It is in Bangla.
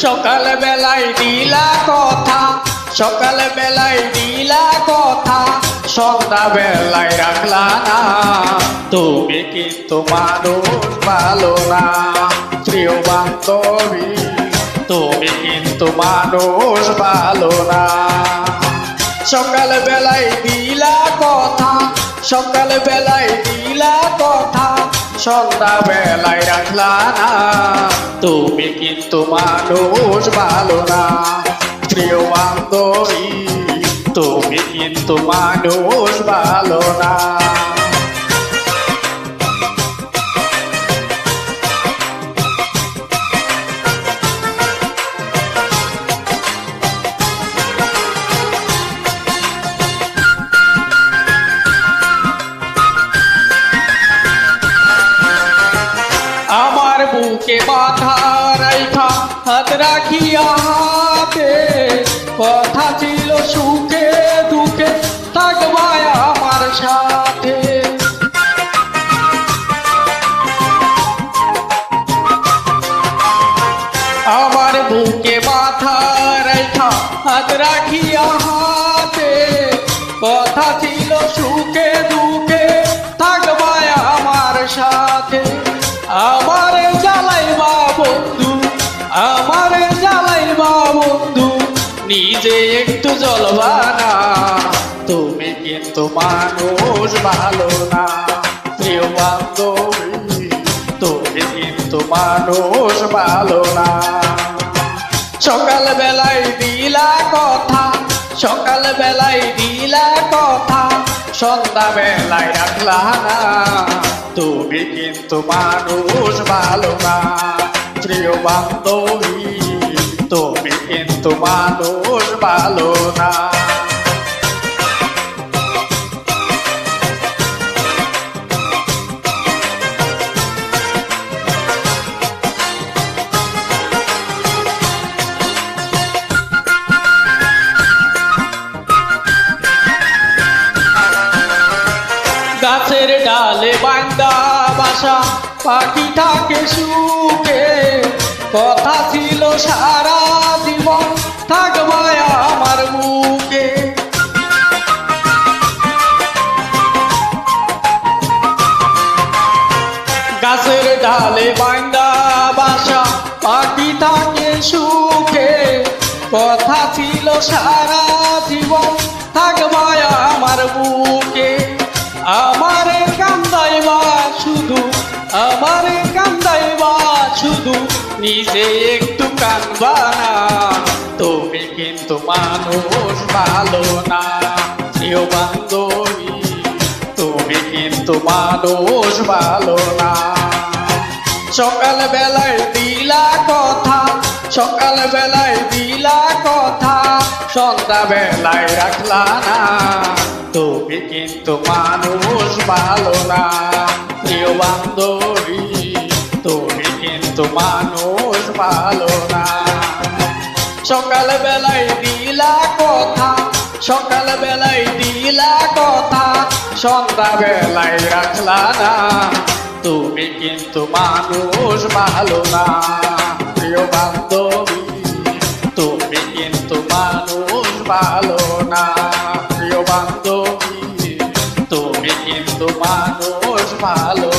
সকাল বেলায় দিলা কথা, সকাল বেলায় দিলা কথা, সন্ধ্যা বেলায় রাখলা না। তুমি কিন্তু মানুষ ভালো না প্রিয় বান্ধবী, তুমি কিন্তু মানুষ ভালো না। সকাল বেলায় দিলা কথা, সকাল বেলায় দিলা কথা, সন্ধ্যা বেলায় রাখলা না। তুমি কিন্তু মানুষ ভালো না প্রিয় বান্ধবী, তুমি কিন্তু মানুষ ভালো না। আমার বুকে মাথা রাইখা হাত রাখিয়া হাতে, কথা ছিল সুখে দুঃখে থাকবায় আমার সাথে। আমার বুকে মাথা রাইখা হাত রাখিয়া হাতে, কথা ছিল সুখে দুঃখে থাকবায় আমার সাথে। আমার জ্বালাইবা বন্ধু, আমার জ্বালাইবা বন্ধু, নিজে একটু জ্বলবা না। তুমি কিন্তু মানুষ ভালো না প্রিয় বান্ধবী, তুমি কিন্তু মানুষ ভালো না। সকাল বেলায় দিলা কথা, সকাল বেলায় দিলা কথা, সন্ধ্যা বেলায় রাখলা না। তুমি কিন্তু মানুষ ভালো না প্রিয় বান্ধবী, তুমি কিন্তু মানুষ ভালো না। গাছের ডালে বান্দা বাসা পাখি থাকে সুখে, কথা ছিল সারা জীবন থাকবায় আমার বুকে। গাছের ডালে বান্দা বাসা পাখি থাকে সুখে, কথা ছিল সারা জীবন থাকবায় আমার বুকে। আমারে কান্দাইবা শুধু, আমারে কান্দাইবা শুধু, নিজে একটু কাঁদবা না। তুমি কিন্তু মানুষ ভালো না প্রিয় বান্ধবী, তুমি কিন্তু মানুষ ভালো না। সকাল বেলায় দিলা কথা, সকাল বেলায় দিলা কথা, সন্ধ্যা বেলায় রাখলা না। তুমি কিন্তু মানুষ ভালো না প্রিয় বান্ধবী, তুমি কিন্তু মানুষ ভালো না। সকাল বেলায় দিলা কথা, সকাল বেলায় দিলা কথা, সন্ধ্যা বেলায় রাখলা না। তুমি কিন্তু মানুষ ভালো না প্রিয় বান্ধবী, তুমি কিন্তু মানুষ ভালো না প্রিয় বান্ধবী, তুমি কিন্তু মানুষ ভালো